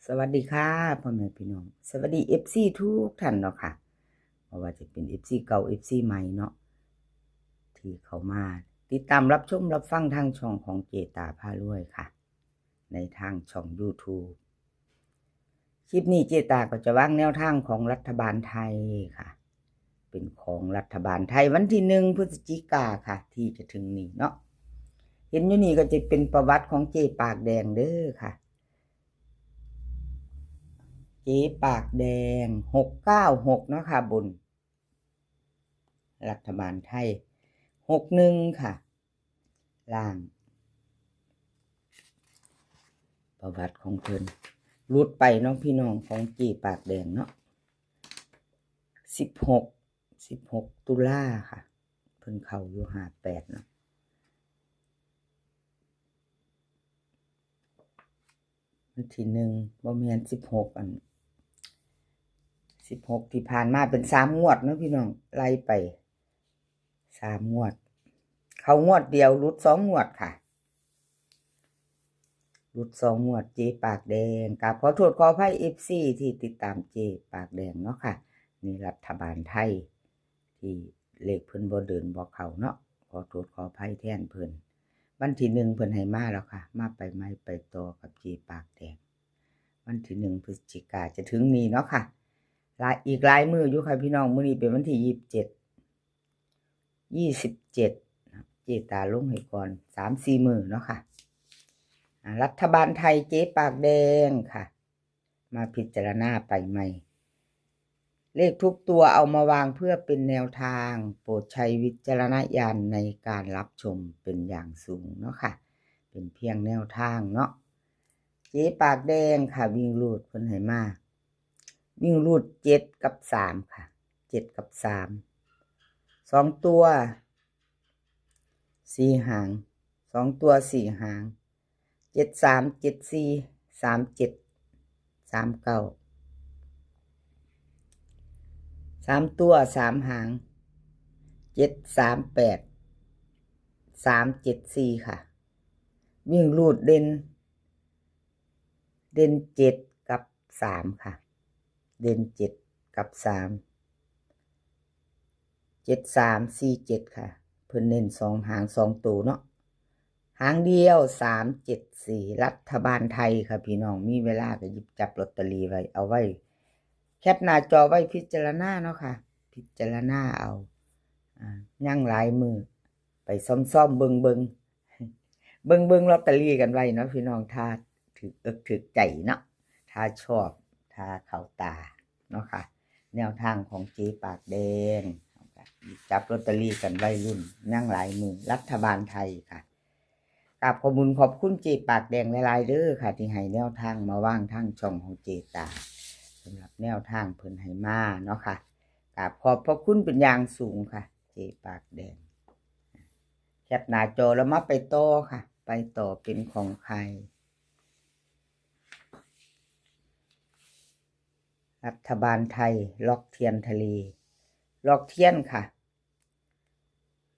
สวัสดีค่ะพ่อแม่พี่น้องสวัสดีFCทุกท่านเนาะค่ะเพราะว่าจะเป็น FC เก่า FC ใหม่เนาะที่เขามาติดตามรับชมรับฟังทางช่องของเจตาพารวยค่ะในทางช่อง YouTube คลิปนี้เจตาก็จะวางแนวทางของรัฐบาลไทยค่ะเป็นของรัฐบาลไทยวันที่1 พฤศจิกาค่ะที่จะถึงนี้เนาะเห็นอยู่นี่ก็จะเป็นประวัติของเจปากแดงเด้อค่ะเจ๊ปากแดง696เนาะค่ะบนรัฐบาลไทย61ค่ะล่างประวัติของเพิ่นรุดไปน้องพี่น้องของเจ๊ปากแดงเนาะ16ตุลาค่ะเพิ่นเข้าอยู่58เนาะวันที่1บ่แม่น16ที่ผ่านมาเป็น3งวดเนาะพี่น้องไล่ไป3งวดเข้างวดเดียวรุด2งวดค่ะรุด2งวดเจปากแดงกราบขอโทษขออภัย FC ที่ติดตามเจปากแดงเนาะค่ะนี่รัฐบาลไทยที่เลขเพิ่นบ่เดินบ่เข้าเนาะขอโทษขออภัยแทนเพิ่นวันที่1เพิ่นให้มาแล้วค่ะมาไปใหม่ไปต่อกับเจปากแดงวันที่1 พฤศจิกายนจะถึงนี้เนาะค่ะอีกหลายมื้ออยู่ค่ะพี่น้องมื้อนี้เป็นวันที่27เจตาลงให้ก่อน 3-4 มื้อเนาะค่ะรัฐบาลไทยเจ๊ปากแดงค่ะมาพิจารณาไปใหม่เลขทุกตัวเอามาวางเพื่อเป็นแนวทางโปรดใช้วิจารณญาณในการรับชมเป็นอย่างสูงเนาะค่ะเป็นเพียงแนวทางเนาะเจ๊ปากแดงค่ะวิ่งรูดเพิ่นให้มาวิ่งรูด7 กับ 3ค่ะ7 กับ 3 2ตัว4หาง2ตัว4หาง73 74 37 39 3ตัว3หาง738 374ค่ะวิ่งรูดเด่น7กับ3ค่ะเด่น7กับ3 7347ค่ะเพิ่นเน้น2หาง2ตัวเนาะหางเดียว374รัฐบาลไทยค่ะพี่น้องมีเวลาก็หยิบจับลอตเตอรี่ไว้เอาไว้แคปหน้าจอไว้พิจารณาเนาะค่ะพิจารณาเอายังหลายมือไปซ่อมๆเบิ่งลอตเตอรี่กันไว้เนาะพี่น้องถ้าถือถือใจเนาะถ้าชอบถ้าเข้าตาเนาะค่ะแนวทางของเจ๊ปากแดงจับลอตเตอรี่กันไว้รุ่นนั่งหลายมือรัฐบาลไทยค่ะกราบขอบคุณเจ๊ปากแดงหลายๆเด้อค่ะที่ให้แนวทางมาว่างทางช่องของเจตาสำหรับแนวทางเพิ่นให้มาเนาะค่ะกราบขอบพระคุณเป็นอย่างสูงค่ะเจ๊ปากแดงแคปหน้าจอแล้วมาไปต่อค่ะไปต่อเป็นของใครรัฐบาลไทยล็อกเทียนทะเลล็อกเทียนค่ะ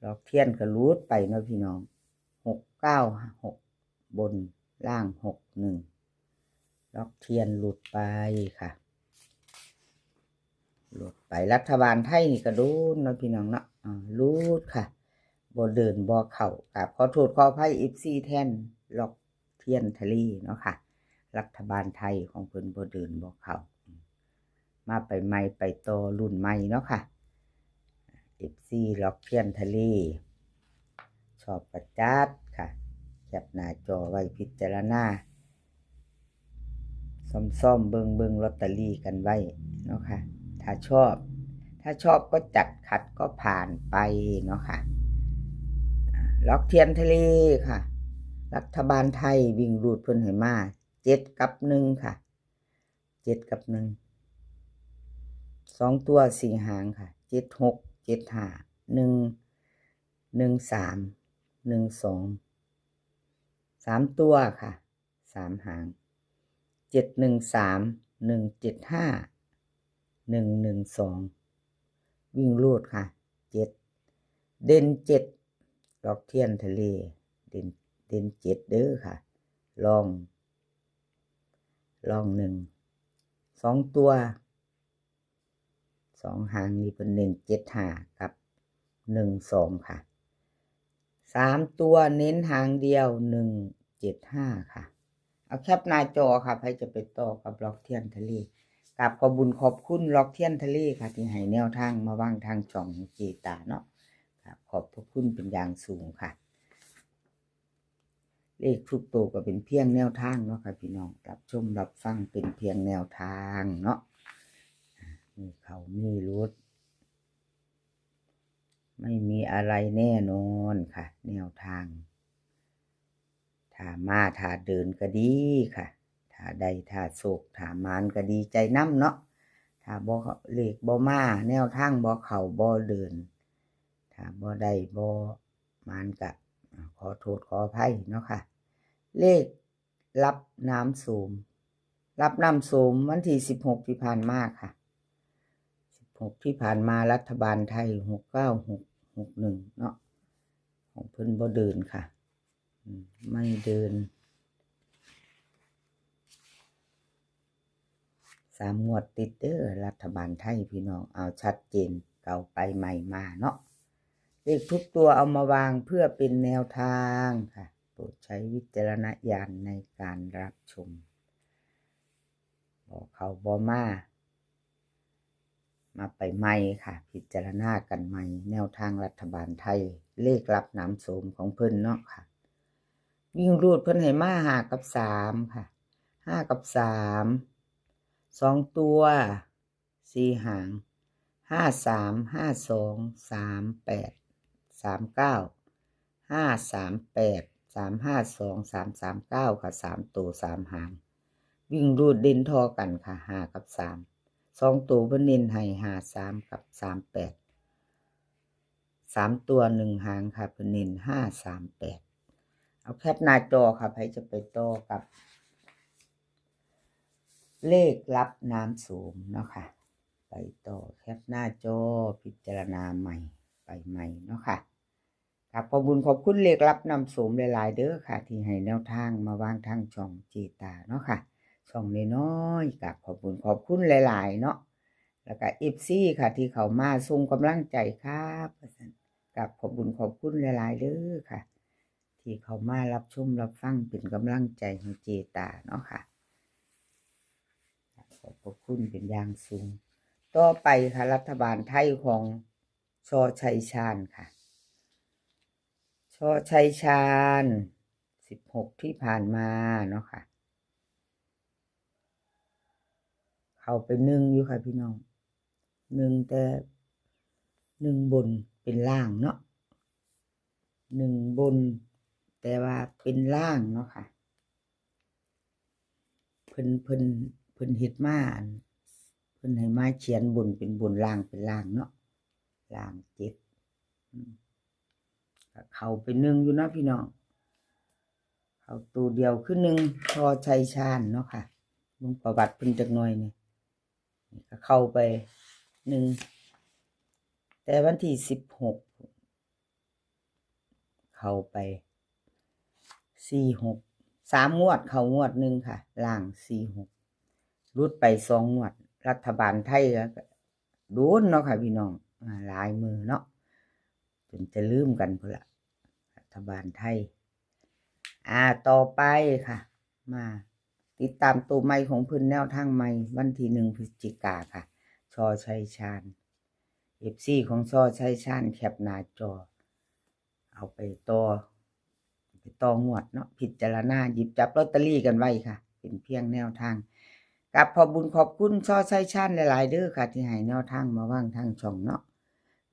ล็อกเทียนก็รูดไปเนาะพี่น้อง696บนล่าง61ล็อกเทียนหลุดไปค่ะหลุดไปรัฐบาลไทยนี่ก็รูดเนาะพี่น้องเนาะรูดค่ะบ่เดินบ่เข้ากับขอโทษขออภัย FC แทนล็อกเทียนทะเลเนาะค่ะรัฐบาลไทยของเพิ่นบ่เดินบ่เข้ามาไปใหม่ไปต่อรุ่นใหม่เนาะค่ะ FC ล็อกเทียนทะเลชอบประจัดค่ะแคปหน้าจอไว้พิจารณาซ่อมเบิ่งลอตเตอรี่กันไว้เนาะค่ะถ้าชอบก็จัดขัดก็ผ่านไปเนาะค่ะล็อกเทียนทะเลค่ะรัฐบาลไทยวิ่งรูดเพิ่นให้มา7 กับ 1ค่ะ7 กับ 1 2ตัว4หางค่ะ76 75 1 13 12 3ตัวค่ะ3หาง713 175 112วิ่งรูดค่ะ7เด่น7ล็อกเทียนทะเลเด่น7เด้อค่ะลอง ลองหนึ่งสองตัวสองหางนี่เป็นเน้น75กับ12ค่ะสามตัวเน้นหางเดียว175ค่ะเอาแคปหน้าจอค่ะใครจะไปต่อกับล็อกเทียนทะเลกับขอบุญขอบคุณล็อกเทียนทะเลค่ะที่ให้แนวทางมาวางทางช่องเจตาเนาะครับขอบพระคุณเป็นอย่างสูงค่ะเลขทุกตัวก็เป็นเพียงแนวทางเนาะค่ะพี่น้องรับชมรับฟังเป็นเพียงแนวทางเนาะมีเขามีรุดไม่มีอะไรแน่นอนค่ะแนวทางถ้ามาถ้าเดินก็ดีค่ะถ้าใดถ้าโศกถ้ามานก็ดีใจน้ำเนาะถ้าบ่เลขบ่มาแนวทางบ่เข้าบ่เดินถ้าบ่ได้บ่มานก็ขอโทษขออภัยเนาะค่ะเลขรับน้ำโสมรับน้ำโสมวันที่16ที่ผ่านมาค่ะ16ที่ผ่านมารัฐบาลไทย69661เนาะของเพิ่นบ่เดินค่ะไม่เดิน3 งวดติดเด้อรัฐบาลไทยพี่น้องเอาชัดเจนเก่าไปใหม่มาเนาะเลขทุกตัวเอามาวางเพื่อเป็นแนวทางค่ะโปรดใช้วิจารณญาณในการรับชมบอกเขาบ่มาไปใหม่ค่ะพิจารณากันใหม่แนวทางรัฐบาลไทยเลขรับน้ำโสมของเพิ่นเนาะค่ะวิ่งรูดเพิ่นให้มา5 กับ 3ค่ะ5 กับ 3 2 ตัว4 หาง53 52 38 39 538 352 339ค่ะ3 ตัว 3 หางวิ่งรูดเด่นทอกันค่ะ5 กับ 3 2 ตัวเพิ่นเน้นให้53กับ38 3 ตัว1 หางค่ะเพิ่นเน้น538เอาแคปหน้าจอค่ะใครจะไปต่อกับเลขรับน้ำโสมเนาะค่ะไปต่อแคปหน้าจอพิจารณาใหม่ไปใหม่เนาะค่ะครับขอบคุณเลขรับน้ำโสมหลายๆเด้อค่ะที่ให้แนวทางมาวางทางช่องเจตาเนาะค่ะช่องน้อยๆกับขอบคุณหลายๆเนาะแล้วก็ FC ค่ะที่เขามาส่งกำลังใจครับกับขอบคุณหลายๆเด้อค่ะที่เขามารับชมรับฟังเป็นกำลังใจให้เจตาเนาะค่ะขอบคุณเป็นอย่างสูงต่อไปค่ะรัฐบาลไทยของชชัยชาญค่ะชชัยชาญ16ที่ผ่านมาเนาะค่ะเข้าไป1อยู่ค่ะพี่น้อง1แต่1บนเป็นล่างเนาะ1บนแต่ว่าเป็นล่างเนาะค่ะเพิ่นเฮ็ดมาเพิ่นให้มาเขียนบนเป็นบนล่างเป็นล่างเนาะล่าง7เข้าไป1อยู่เนาะพี่น้องเข้าตัวเดียวคือ1ชชัยชาญเนาะค่ะลงประวัติเพิ่นจักหน่อยนี่ก็เข้าไป1แต่วันที่16เข้าไป46 3 งวดเข้างวด1ค่ะล่าง46รุดไป2 งวดรัฐบาลไทยก็โดนเนาะค่ะพี่น้องหลายมือเนาะจนจะลืมกันพุ่นละรัฐบาลไทยต่อไปค่ะมาติดตามตัวใหม่ของเพิ่นแนวทางใหม่วันที่1 พฤศจิกาค่ะชชัยชาญ FC ของชชัยชาญแคปหน้าจอเอาไปต่องวดเนาะพิจารณาหยิบจับลอตเตอรี่กันไว้ค่ะเป็นเพียงแนวทางกับขอบคุณชชัยชาญหลายๆเด้อค่ะที่ให้แนวทางมาวางทางช่องเนาะ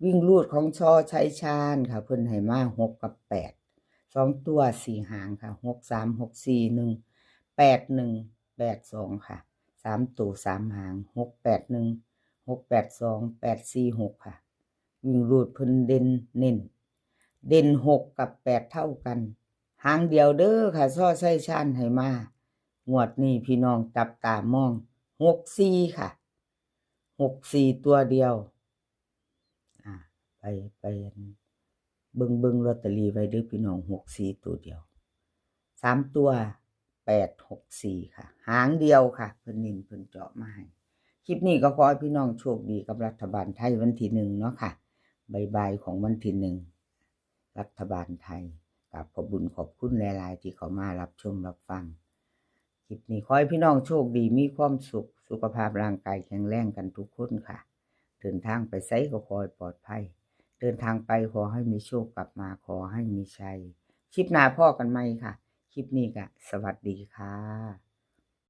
วิ่งรูดของชชัยชาญค่ะเพิ่นให้มา6 กับ 8 2 ตัว 4 หางค่ะ6 3 6 4 1 8 1 8 2ค่ะ3 ตัว3 หาง6 8 1 6 8 2 8 4 6ค่ะวิ่งรูดเพิ่นเด่น6 กับ 8 เท่ากันหางเดียวเด้อค่ะชชัยชาญให้มางวดนี้พี่น้องจับตามอง64ค่ะ64ตัวเดียวไปเบิ่งลอตเตอรี่ไว้เด้อพี่น้อง64ตัวเดียว3 ตัว 864ค่ะหางเดียวค่ะเพิ่นเน้นเพิ่นเจาะมาให้คลิปนี้ก็ขอให้พี่น้องโชคดีกับรัฐบาลไทยวันที่1เนาะค่ะบ่ายๆของวันที่1รัฐบาลไทยกับขอบคุญขอบคุณหลายๆที่เขามารับชมรับฟังคลิปนี้ขอให้พี่น้องโชคดีมีความสุขสุขภาพร่างกายแข็งแรงกันทุกคนค่ะเดินทางไปไสก็ขอให้ปลอดภัยเดินทางไปขอให้มีโชคกลับมาขอให้มีชัยคลิปหน้าพ่อกันไหมค่ะคลิปนี้ก็สวัสดีค่ะ